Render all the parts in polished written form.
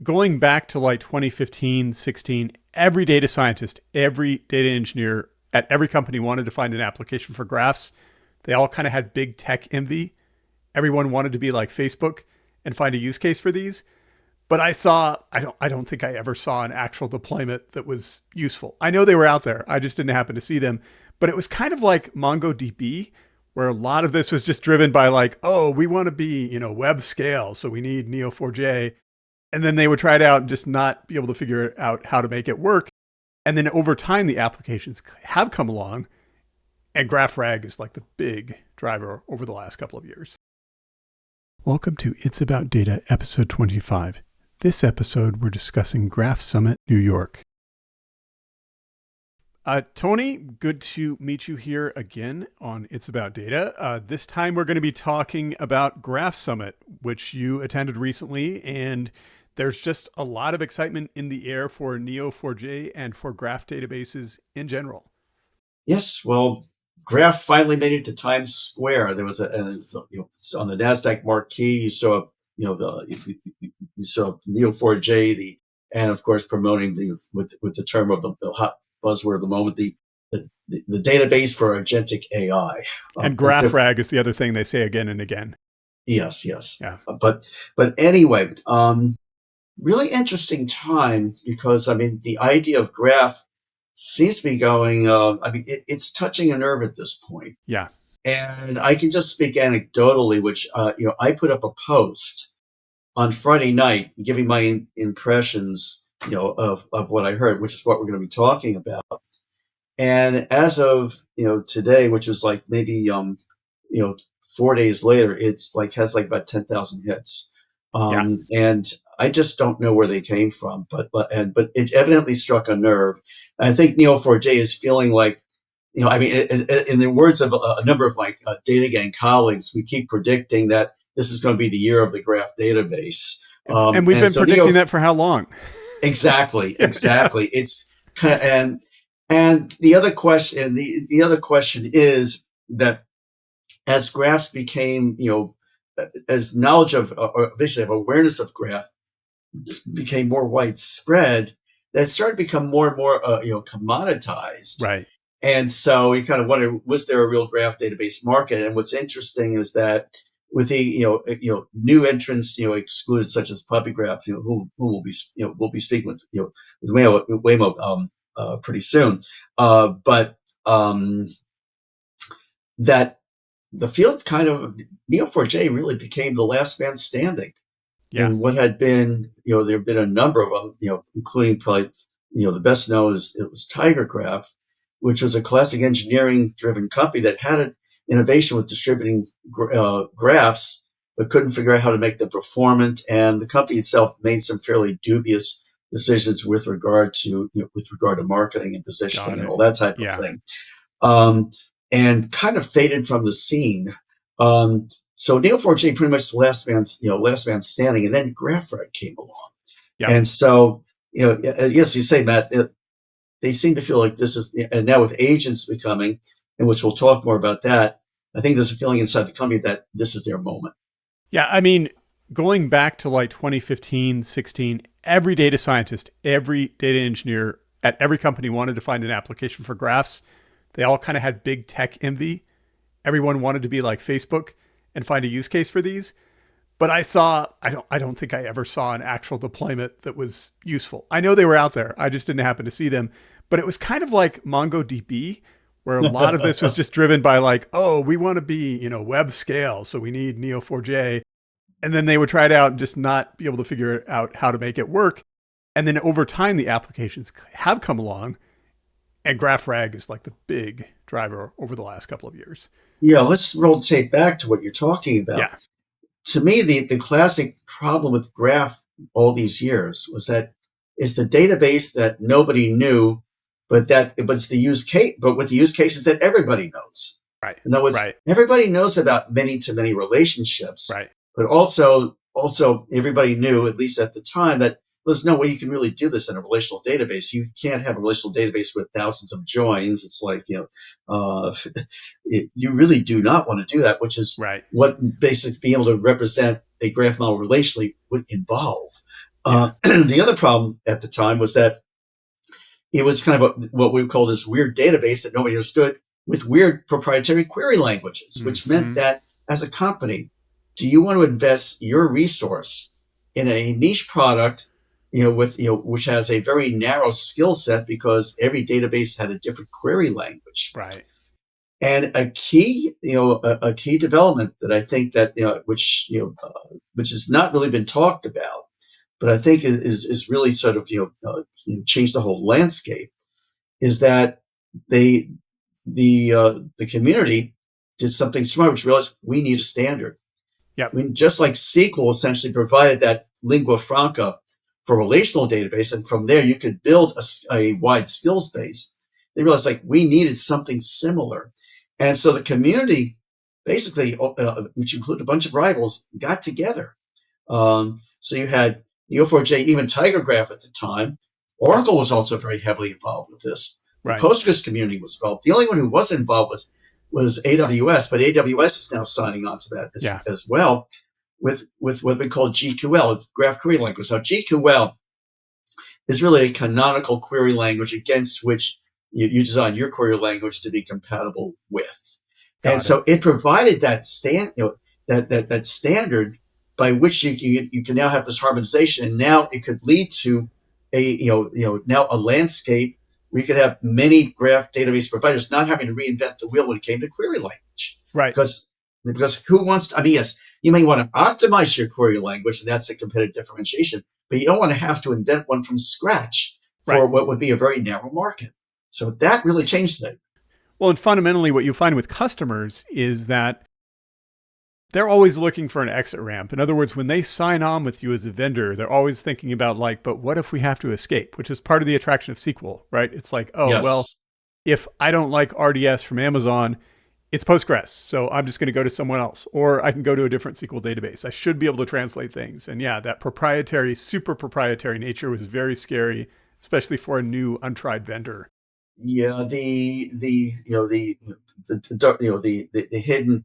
going back to like 2015, 16, every data scientist, every data engineer at every company wanted to find an application for graphs. They all kind of had big tech envy. Everyone wanted to be like Facebook and find a use case for these. But I don't think I ever saw an actual deployment that was useful. I know they were out there. I just didn't happen to see them. But it was kind of like MongoDB, where a lot of this was just driven by like, oh, we want to be, web scale. So we need Neo4j. And then they would try it out and just not be able to figure out how to make it work. And then over time, the applications have come along, and GraphRag is like the big driver over the last couple of years. Welcome to It's About Data, episode 25. This episode, we're discussing Graph Summit, New York. Tony, good to meet you here again on It's About Data. This time we're going to be talking about Graph Summit, which you attended recently, and there's just a lot of excitement in the air for Neo4j and for graph databases in general. Yes, well, Graph finally made it to Times Square. There was on the NASDAQ marquee, you saw Neo4j, and of course promoting with the term of the hot buzzword of the moment, the database for agentic AI. And GraphRag is the other thing they say again and again. Yes. Yeah. But anyway, really interesting time because, the idea of graph seems to be going, it's touching a nerve at this point. Yeah. And I can just speak anecdotally, which, I put up a post on Friday night giving my impressions, of what I heard, which is what we're going to be talking about. And as of, today, which was like maybe, 4 days later, it's like has like about 10,000 hits. And I just don't know where they came from, but it evidently struck a nerve. I think Neo4j is feeling like, in the words of a number of my data gang colleagues, we keep predicting that this is going to be the year of the graph database. And we've been predicting that for how long? Exactly. It's kind of, and the other question, the other question is that as graphs became, as knowledge of, or basically of awareness of graph became more widespread, that started to become more and more, commoditized. Right. And so you kind of wonder, was there a real graph database market? And what's interesting is that with the, new entrants, excluded, such as PuppyGraph, who we'll be speaking with, with Waymo, pretty soon. That the field kind of, Neo4j really became the last man standing. Yes. And what had been, there have been a number of them, including probably, the best known is it was TigerGraph, which was a classic engineering driven company that had an innovation with distributing graphs, but couldn't figure out how to make them performant. And the company itself made some fairly dubious decisions with regard to marketing and positioning and all that type of thing. And kind of faded from the scene. So Neo4j pretty much the last man standing, and then GraphRag came along. Yeah. And so, yes, you say, Matt, they seem to feel like this is, and now with agents becoming, and which we'll talk more about that, I think there's a feeling inside the company that this is their moment. Yeah. Going back to like 2015, 16, every data scientist, every data engineer at every company wanted to find an application for graphs. They all kind of had big tech envy. Everyone wanted to be like Facebook and find a use case for these. But I don't think I ever saw an actual deployment that was useful. I know they were out there. I just didn't happen to see them. But it was kind of like MongoDB, where a lot of this was just driven by like, oh, we want to be, web scale. So we need Neo4j. And then they would try it out and just not be able to figure out how to make it work. And then over time, the applications have come along, and GraphRag is like the big driver over the last couple of years. Yeah, let's roll tape back to what you're talking about. Yeah. To me, the classic problem with graph all these years was that it's the database that nobody knew, but it's the use case. But with the use cases that everybody knows. Right. In other words, everybody knows about many-to-many relationships. Right. But also everybody knew, at least at the time, that there's no way you can really do this in a relational database. You can't have a relational database with thousands of joins. It's like, you really do not want to do that, which is what basically being able to represent a graph model relationally would involve. Yeah. The other problem at the time was that it was kind of what we call this weird database that nobody understood with weird proprietary query languages, which meant Hmm. that as a company, do you want to invest your resource in a niche product, which has a very narrow skill set because every database had a different query language? Right. And a key development that I think that, which has not really been talked about, but I think is really sort of, changed the whole landscape, is that they the community did something smart, which realized we need a standard. I Yep. mean, just like SQL essentially provided that lingua franca for relational database, and from there you could build a wide skills base. They realized like we needed something similar, and so the community basically, which included a bunch of rivals, got together. So you had Neo4j, even Tigergraph at the time. Oracle was also very heavily involved with this. The Right. Postgres community was involved. The only one who wasn't involved was AWS, but AWS is now signing on to that Yeah. as well with what we call GQL, Graph Query Language. Now, GQL is really a canonical query language against which you design your query language to be compatible with. And Got it. so it provided that that standard by which you can now have this harmonization, and now it could lead to now a landscape where you could have many graph database providers not having to reinvent the wheel when it came to query language. Right. Because who wants to, I mean, yes, you may want to optimize your query language, and that's a competitive differentiation, but you don't want to have to invent one from scratch Right. for what would be a very narrow market. So that really changed things. Well, and fundamentally, what you find with customers is that they're always looking for an exit ramp. In other words, when they sign on with you as a vendor, they're always thinking about like, but what if we have to escape? Which is part of the attraction of SQL, right? It's like, oh, well, Yes. if I don't like RDS from Amazon, it's Postgres. So I'm just going to go to someone else, or I can go to a different SQL database. I should be able to translate things. And yeah, that proprietary, super proprietary nature was very scary, especially for a new untried vendor. Yeah. The dark, the hidden,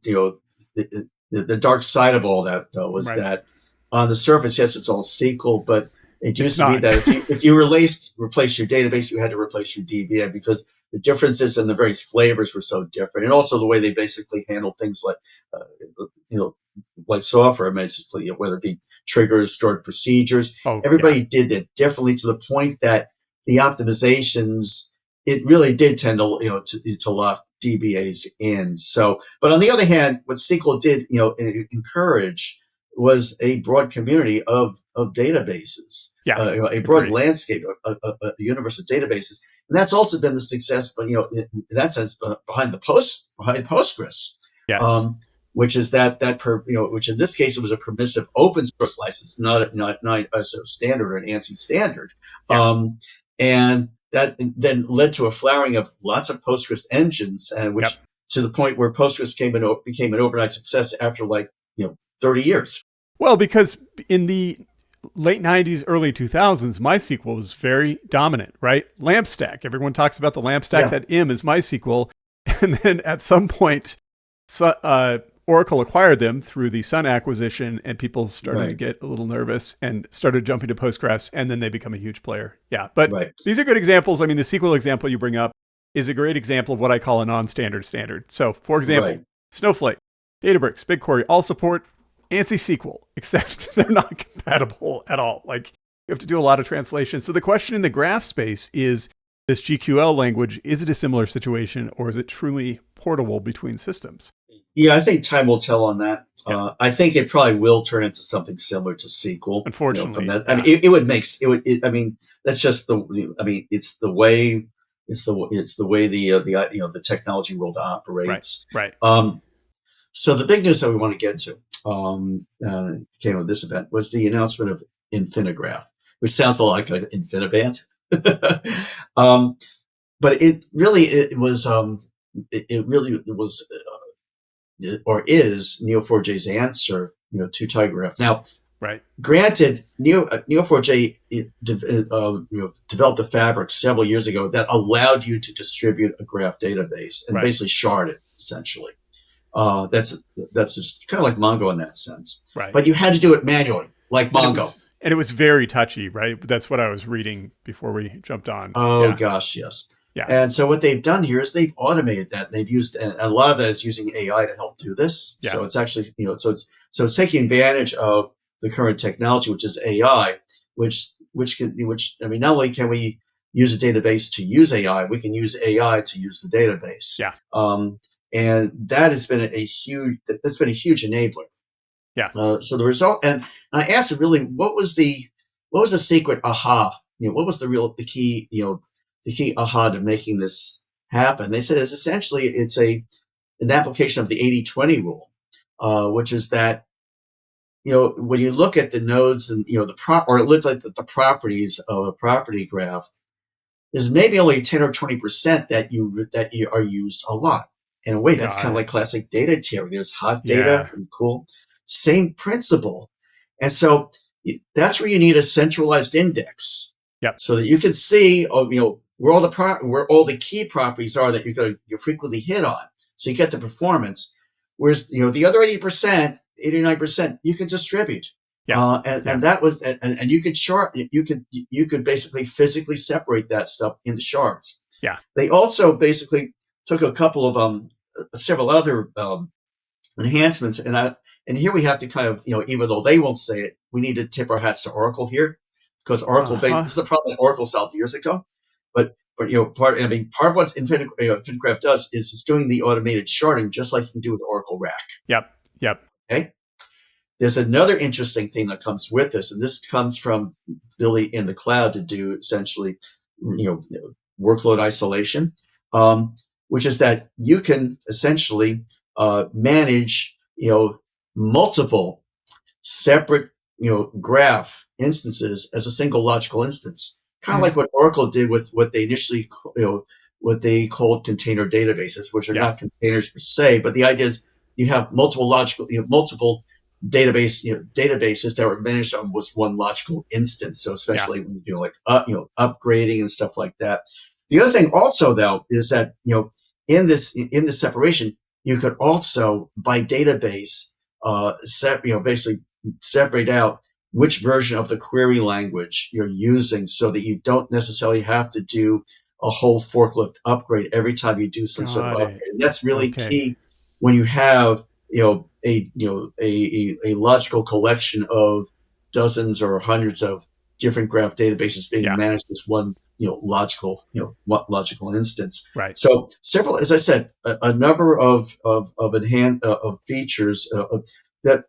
the dark side of all that, though, was Right. that on the surface, yes, it's all SQL, but it It's used to be not. that if you replace your database, you had to replace your DBA because the differences in the various flavors were so different, and also the way they basically handled things like, uh, you know, like software, basically, whether it be triggers, stored procedures. Oh, yeah. Everybody did it differently to the point that the optimizations, it really did tend to, to lock DBAs in. So, but on the other hand, what SQL did, encourage was a broad community of databases, Yeah. a broad Agreed. landscape, a universe of databases, and that's also been the success. But in that sense, behind Postgres, Yes. um, which is which in this case it was a permissive open source license, not a sort of standard or an ANSI standard, Yeah. and that then led to a flowering of lots of Postgres engines, and Yep. which to the point where Postgres became an overnight success after 30 years. Well, because in the late 90s, early 2000s, MySQL was very dominant, right? LAMP stack. Everyone talks about the LAMP stack. Yeah, That M is MySQL. And then at some point, Oracle acquired them through the Sun acquisition, and people started to right, get a little nervous and started jumping to Postgres, and then they become a huge player. Yeah, but right, these are good examples. I mean, the SQL example you bring up is a great example of what I call a non-standard standard. So, for example, right. Snowflake, Databricks, BigQuery all support ANSI SQL, except they're not compatible at all. Like you have to do a lot of translation. So the question in the graph space is this GQL language, is it a similar situation or is it truly portable between systems? Yeah, I think time will tell on that. Yeah, I think it probably will turn into something similar to SQL. From unfortunately. that, I mean, Yeah, it would make it would. I mean, that's just the. I mean, it's the way. It's the way the technology world right, operates. right. So the big news that we want to get to came with this event was the announcement of Infinigraph, which sounds a lot like an InfiniBand. um, but it really was or is Neo4j's answer, to Tigergraph. Now, Right, granted, Neo4j developed a fabric several years ago that allowed you to distribute a graph database and right, basically shard it essentially. That's just kind of like Mongo in that sense, right. but you had to do it manually, like And it Mongo. was And it was very touchy, right? That's what I was reading before we jumped on. Oh Yeah. gosh, yes. Yeah. And so what they've done here is they've automated that. They've used, and a lot of that is using AI to help do this. Yeah. So it's actually, so it's taking advantage of the current technology, which is AI, which I mean, not only can we use a database to use AI, we can use AI to use the database. Yeah. And that's been a huge enabler. Yeah. So the result, and I asked them really, what was the secret aha? What was the key, the key aha to making this happen? They said it's an application of the 80-20 rule, which is that, when you look at the nodes and, or it looks like the properties of a property graph, there's maybe only 10 or 20% that you are used a lot. In a way, that's kind of like classic data tiering. There's hot data and cool. Same principle. And so that's where you need a centralized index. Yep. So that you can see, where all the key properties are that you frequently hit on. So you get the performance. Whereas, the other 80%, 89%, you can distribute. Yeah. And that was, and you could you could basically physically separate that stuff into shards. Yeah. They also basically took a couple of, several other, enhancements. And here we have to kind of, even though they won't say it, we need to tip our hats to Oracle here, because Oracle, this is the problem that Oracle solved years ago. But part of what Infinigraph does is it's doing the automated sharding just like you can do with Oracle RAC. Yep. Okay. There's another interesting thing that comes with this, and this comes from Billy in the cloud to do essentially, workload isolation, which is that you can essentially manage, multiple separate, graph instances as a single logical instance, kind of like what Oracle did with what they initially, what they called container databases, which are not containers per se, but the idea is you have multiple databases that were managed on was one logical instance. So especially when you do upgrading and stuff like that. The other thing also though is that, in this separation, you could also by database, basically separate out which version of the query language you're using so that you don't necessarily have to do a whole forklift upgrade every time you do some sort of upgrade. And that's really key when you have, a logical collection of dozens or hundreds of different graph databases being managed as one, logical instance. Right. So several, as I said, a number of features that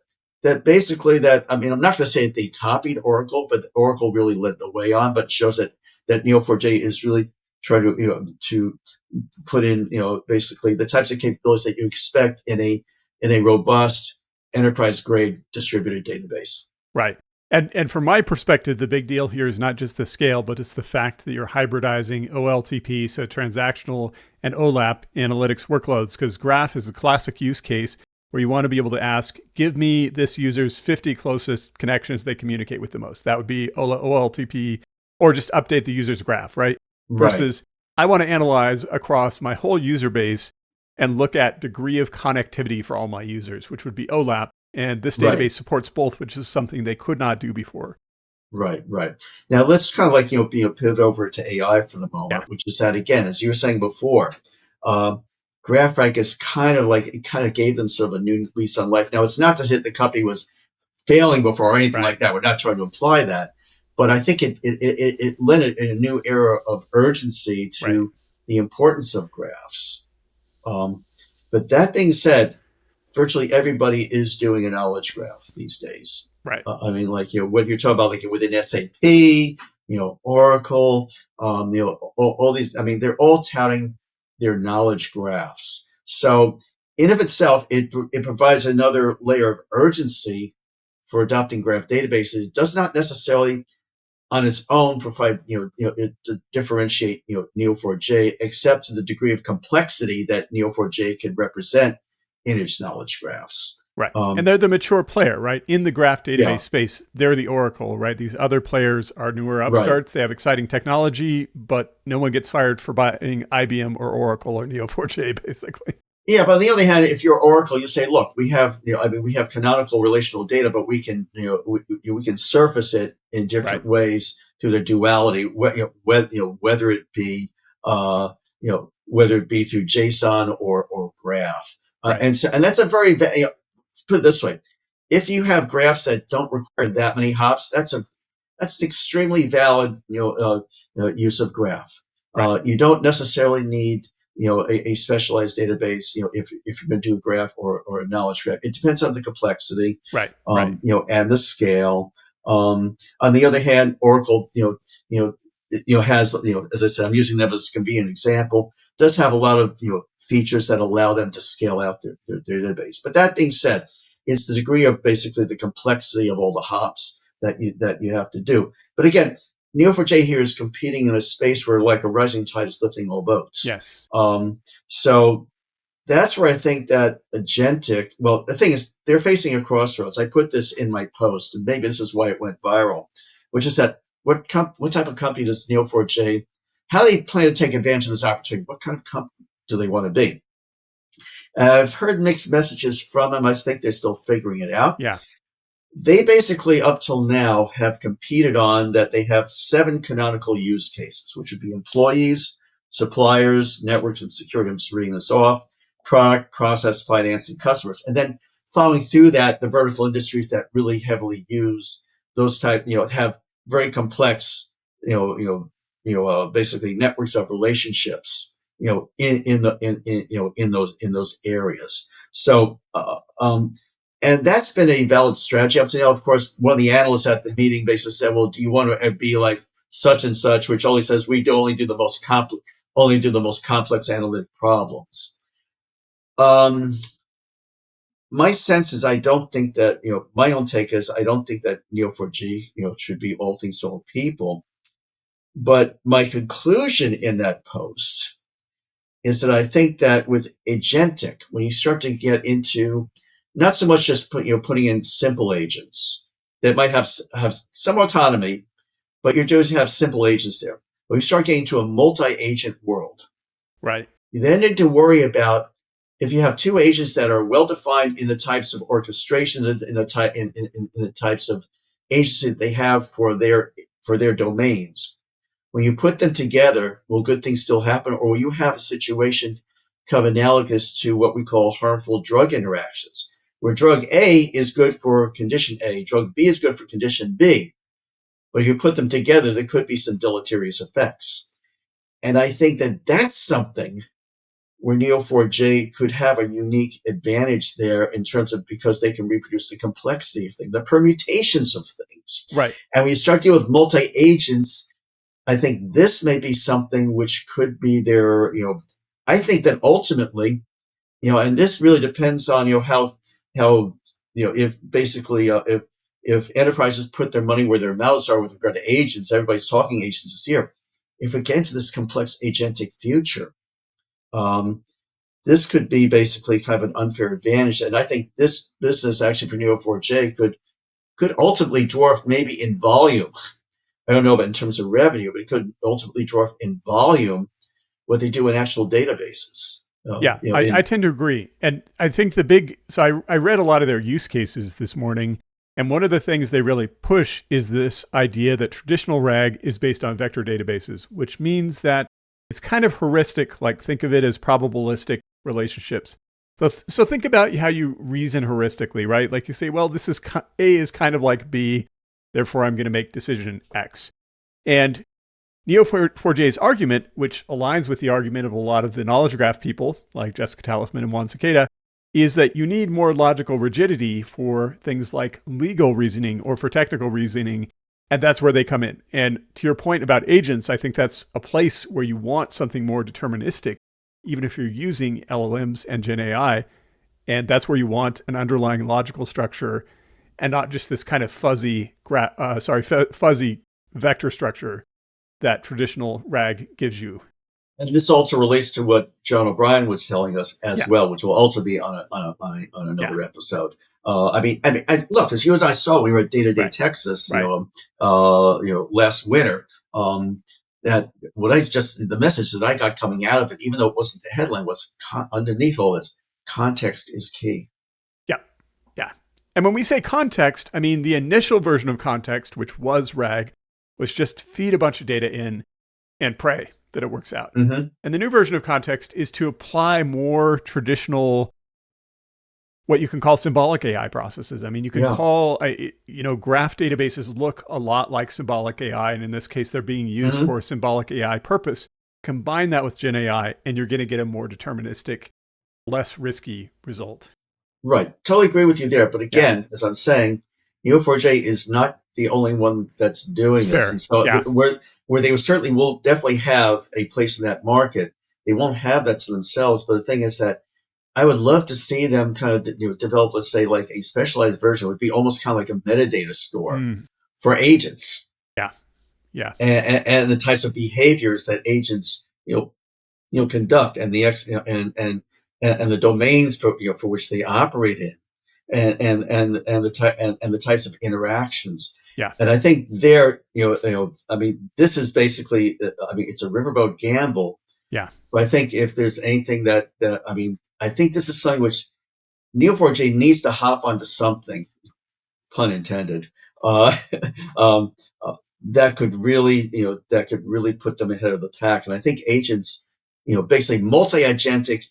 basically I'm not going to say that they copied Oracle, but Oracle really led the way on, but shows that Neo4j is really trying to put in, basically the types of capabilities that you expect in a robust enterprise grade distributed database. Right. And from my perspective, the big deal here is not just the scale, but it's the fact that you're hybridizing OLTP, so transactional and OLAP analytics workloads, because Graph is a classic use case where you want to be able to ask, give me this user's 50 closest connections they communicate with the most. That would be OLTP, or just update the user's graph, right? Versus I want to analyze across my whole user base and look at degree of connectivity for all my users, which would be OLAP. And this database supports both, which is something they could not do before. Right. Now let's kind of pivot over to AI for the moment, which is that, again, as you were saying before, GraphRank is kind of gave them sort of a new lease on life. Now, it's not to say the company was failing before or anything like that. We're not trying to imply that, but I think it lent a new era of urgency to the importance of graphs. But that being said, virtually everybody is doing a knowledge graph these days. Right. What you're talking about, within SAP, Oracle, all these. They're all touting their knowledge graphs. So, in of itself, it provides another layer of urgency for adopting graph databases. It does not necessarily, on its own, provide it to differentiate Neo4j, except to the degree of complexity that Neo4j can represent in its knowledge graphs. Right. And they're the mature player, right? In the graph database space, they're the Oracle, right? These other players are newer upstarts. They have exciting technology, but no one gets fired for buying IBM or Oracle or Neo4j, basically. Yeah, but on the other hand, if you're Oracle, you say, look, we have, we have canonical relational data, but we can, we can surface it in Right. different ways through the duality, whether it be, whether it be through JSON or graph. Right. And that's a very, put it this way. If you have graphs that don't require that many hops, that's an extremely valid, use of graph. Right. You don't necessarily need, a specialized database, if you're going to do a graph or a knowledge graph. It depends on the complexity, Right. Right. and the scale. On the other hand, Oracle, has, as I said, I'm using them as a convenient example, does have a lot of, features that allow them to scale out their database. But that being said, it's the degree of basically the complexity of all the hops that you have to do. But again, Neo4j here is competing in a space where like a rising tide is lifting all boats. Yes. So that's where I think that agentic, well, the thing is they're facing a crossroads. I put this in my post, and maybe this is why it went viral, which is that what type of company does Neo4j, how do they plan to take advantage of this opportunity? What kind of company do they want to be? I've heard mixed messages from them. I think they're still figuring it out. Yeah. They basically, up till now, have competed on that they have 7 canonical use cases, which would be employees, suppliers, networks, and security. I'm just reading this off: product, process, finance, and customers. And then following through that, the vertical industries that really heavily use those type, have very complex, basically networks of relationships, in those areas. So, and that's been a valid strategy up to now. Of course, one of the analysts at the meeting basically said, "Well, do you want to be like such and such?" Which only says we only do the most complex analytic problems. My sense is I don't think that my own take is I don't think that Neo4j should be all things to all people. But my conclusion in that post is that I think that with agentic, when you start to get into not so much just putting in simple agents that might have some autonomy, but you're just have simple agents there. When you start getting to a multi-agent world, Right. you then need to worry about if you have 2 agents that are well defined in the types of orchestration, in the types of agency that they have for their domains. When you put them together, will good things still happen, or will you have a situation kind of analogous to what we call harmful drug interactions, where drug A is good for condition A, drug B is good for condition B, but if you put them together, there could be some deleterious effects. And I think that that's something where Neo4j could have a unique advantage there in terms of, because they can reproduce the complexity of things, the permutations of things. Right. And when you start dealing with multi-agents, I think this may be something which could be their, I think that ultimately, and this really depends on, how, if basically, if enterprises put their money where their mouths are with regard to agents, everybody's talking agents this year. If we get into this complex agentic future, this could be basically kind of an unfair advantage. And I think this business actually for Neo4j could ultimately dwarf, maybe in volume, I don't know about in terms of revenue, but it could ultimately dwarf in volume what they do in actual databases. Yeah, I tend to agree. And I think so I read a lot of their use cases this morning. And one of the things they really push is this idea that traditional RAG is based on vector databases, which means that it's kind of heuristic, like think of it as probabilistic relationships. So think about how you reason heuristically, right? Like you say, well, A is kind of like B, therefore I'm going to make decision X. And Neo4j's argument, which aligns with the argument of a lot of the knowledge graph people, like Jessica Talisman and Juan Cicada, is that you need more logical rigidity for things like legal reasoning or for technical reasoning. And that's where they come in. And to your point about agents, I think that's a place where you want something more deterministic, even if you're using LLMs and Gen AI. And that's where you want an underlying logical structure and not just this kind of fuzzy vector structure that traditional RAG gives you. And this also relates to what John O'Brien was telling us as well, which will also be on another episode. Look, as you and I saw, we were at Day to Day Texas, last winter. The message that I got coming out of it, even though it wasn't the headline, was underneath all this. context is key. Yeah. Yeah. And when we say context, I mean the initial version of context, which was RAG, was just feed a bunch of data in and pray that it works out. Mm-hmm. And the new version of context is to apply more traditional, what you can call symbolic AI processes. I mean, you can call, graph databases look a lot like symbolic AI. And in this case, they're being used for a symbolic AI purpose. Combine that with Gen AI, and you're going to get a more deterministic, less risky result. Right. Totally agree with you there. But again, as I'm saying, Neo4j is not the only one that's doing this. And so where they certainly will definitely have a place in that market, they won't have that to themselves. But the thing is that I would love to see them kind of develop, let's say, like a specialized version. It would be almost kind of like a metadata store for agents. Yeah. Yeah. And the types of behaviors that agents, conduct, and the domains for which they operate in, and the types of interactions. Yeah. And I think I mean, this is basically, it's a riverboat gamble. Yeah. But I think if there's anything I think this is something which Neo4j needs to hop onto something, pun intended, that could really put them ahead of the pack. And I think agents, basically multi-agentic,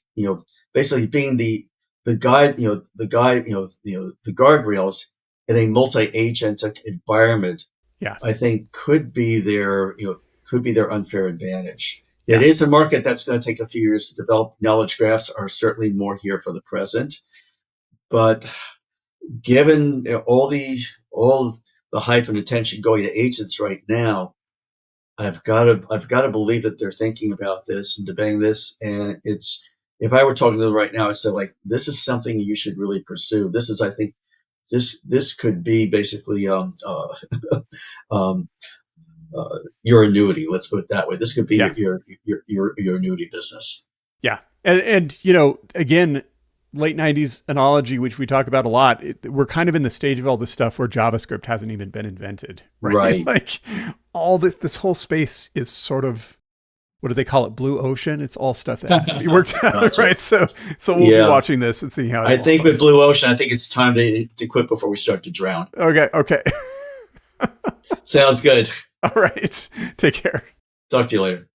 basically being the guardrails in a multi-agentic environment, I think could be their unfair advantage. It is a market that's going to take a few years to develop. Knowledge graphs are certainly more here for the present, but given all the hype and attention going to agents right now, I've got to believe that they're thinking about this and debating this. And if I were talking to them right now, I said, like, this is something you should really pursue. This is, I think, this could be basically your annuity. Let's put it that way. This could be your annuity business. Yeah, and again, late 90s analogy, which we talk about a lot, we're kind of in the stage of all this stuff where JavaScript hasn't even been invented, right? Like all this whole space is sort of, what do they call it? Blue ocean. It's all stuff that has to be worked out, right? So we'll be watching this and seeing how. I think with Blue Ocean, I think it's time to quit before we start to drown. Okay. Sounds good. All right. Take care. Talk to you later.